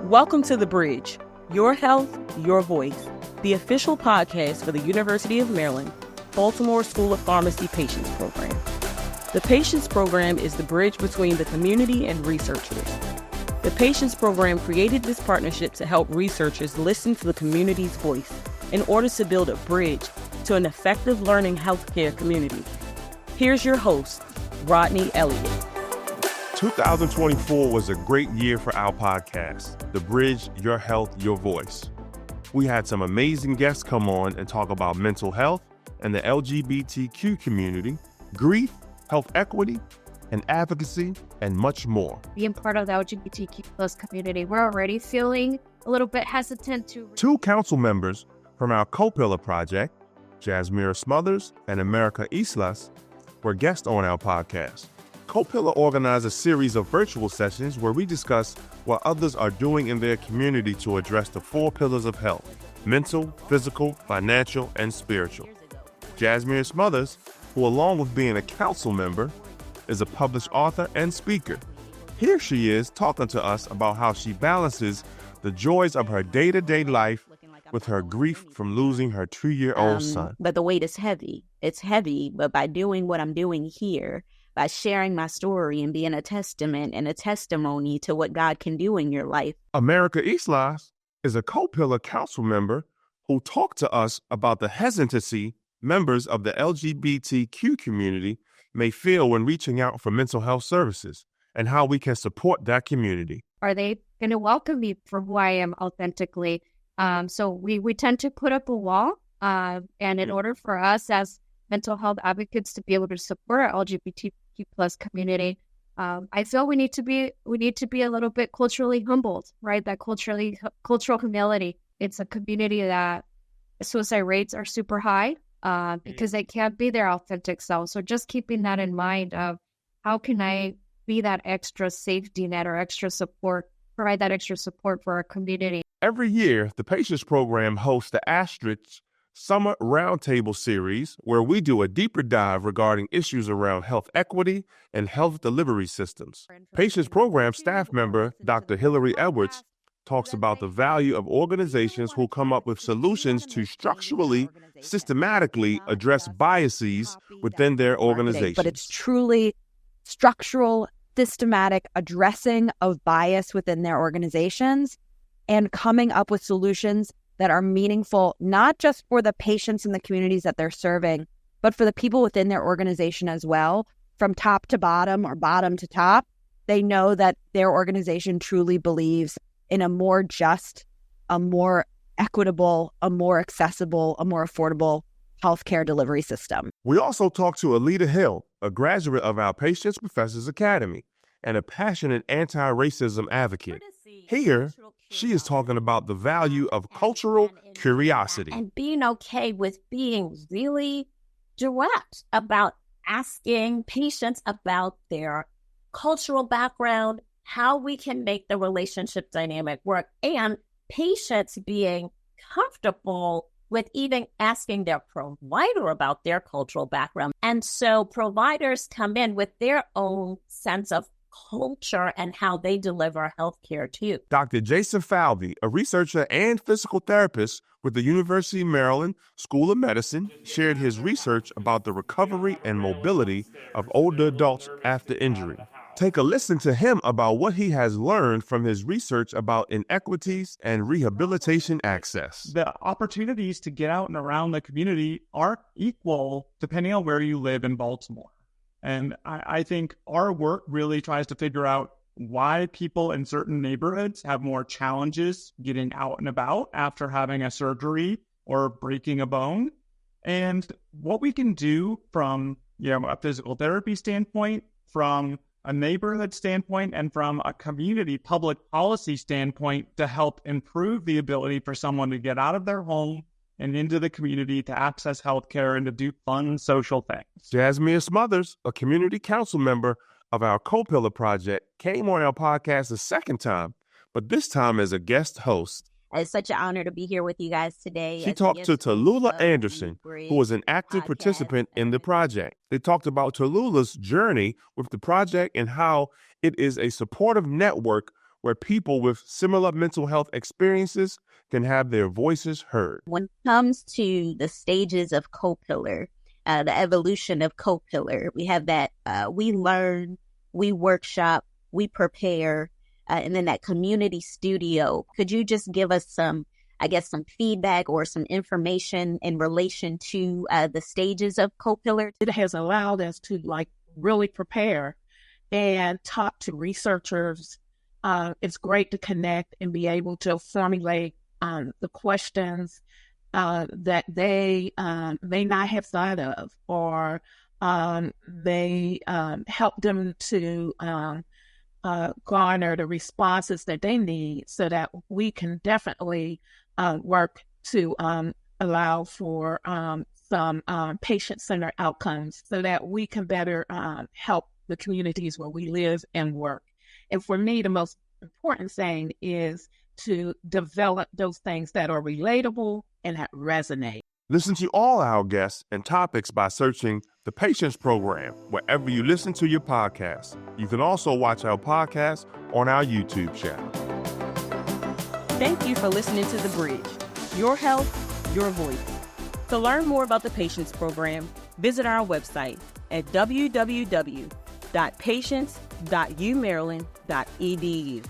Welcome to The Bridge, Your Health, Your Voice, the official podcast for the University of Maryland, Baltimore School of Pharmacy Patients Program. The Patients Program is the bridge between the community and researchers. The Patients Program created this partnership to help researchers listen to the community's voice in order to build a bridge to an effective learning healthcare community. Here's your host, Rodney Elliott. 2024 was a great year for our podcast, The Bridge, Your Health, Your Voice. We had some amazing guests come on and talk about mental health and the LGBTQ community, grief, health equity, and advocacy, and much more. Being part of the LGBTQ plus community, we're already feeling a little bit hesitant to... Two council members from our Co-Pillar project, Jasmira Smothers and America Islas, were guests on our podcast. Co-Pillar organized a series of virtual sessions where we discuss what others are doing in their community to address the 4 pillars of health: mental, physical, financial, and spiritual. Jasmira Smothers, who along with being a council member, is a published author and speaker. Here she is talking to us about how she balances the joys of her day-to-day life with her grief from losing her 2-year-old son. But the weight is heavy. It's heavy, but by doing what I'm doing here, by sharing my story and being a testament and a testimony to what God can do in your life. America Islas is a Co-Pillar council member who talked to us about the hesitancy members of the LGBTQ community may feel when reaching out for mental health services and how we can support that community. Are they going to welcome me for who I am authentically? So we tend to put up a wall, and in order for us as mental health advocates to be able to support our LGBTQ plus community, I feel we need to be a little bit culturally humbled, right? That cultural humility. It's a community that suicide rates are super high because they can't be their authentic selves. So just keeping that in mind of how can I be that extra safety net or extra support, provide that extra support for our community. Every year, the Patients Program hosts the Asterisk Summer Roundtable Series, where we do a deeper dive regarding issues around health equity and health delivery systems. Patients Program staff member Dr. Hillary Edwards talks about the value of organizations who come up with solutions to structurally, systematically address biases within their organization. But it's truly structural, systematic addressing of bias within their organizations and coming up with solutions that are meaningful, not just for the patients and the communities that they're serving, but for the people within their organization as well, from top to bottom or bottom to top. They know that their organization truly believes in a more just, a more equitable, a more accessible, a more affordable healthcare delivery system. We also talked to Alita Hill, a graduate of our Patients Professors Academy and a passionate anti-racism advocate. Here, she is talking about the value of cultural curiosity. And being okay with being really direct about asking patients about their cultural background, how we can make the relationship dynamic work, and patients being comfortable with even asking their provider about their cultural background. And so providers come in with their own sense of culture and how they deliver healthcare too. Dr. Jason Falvey, a researcher and physical therapist with the University of Maryland School of Medicine, shared his research about the recovery and mobility of older adults after injury. Take a listen to him about what he has learned from his research about inequities and rehabilitation access. The opportunities to get out and around the community aren't equal depending on where you live in Baltimore. And I think our work really tries to figure out why people in certain neighborhoods have more challenges getting out and about after having a surgery or breaking a bone, and what we can do from a physical therapy standpoint, from a neighborhood standpoint, and from a community public policy standpoint to help improve the ability for someone to get out of their home and into the community to access healthcare and to do fun social things. Jasmira Smothers, a community council member of our Co-Pillar project, came on our podcast a second time, but this time as a guest host. It's such an honor to be here with you guys today. She talked to Tallulah Anderson, who was an active participant in the project. They talked about Tallulah's journey with the project and how it is a supportive network where people with similar mental health experiences can have their voices heard. When it comes to the stages of co-pillar, the evolution of co-pillar, we have that we learn, we workshop, we prepare, and then that community studio. Could you just give us some feedback or some information in relation to the stages of co-pillar? It has allowed us to really prepare and talk to researchers. It's great to connect and be able to formulate the questions that they may not have thought of, or they help them to garner the responses that they need, so that we can definitely work to allow for some patient-centered outcomes, so that we can better help the communities where we live and work. And for me, the most important thing is to develop those things that are relatable and that resonate. Listen to all our guests and topics by searching the Patience Program wherever you listen to your podcasts. You can also watch our podcast on our YouTube channel. Thank you for listening to The Bridge. Your health, your voice. To learn more about the Patience Program, visit our website at www.patience.umaryland.edu.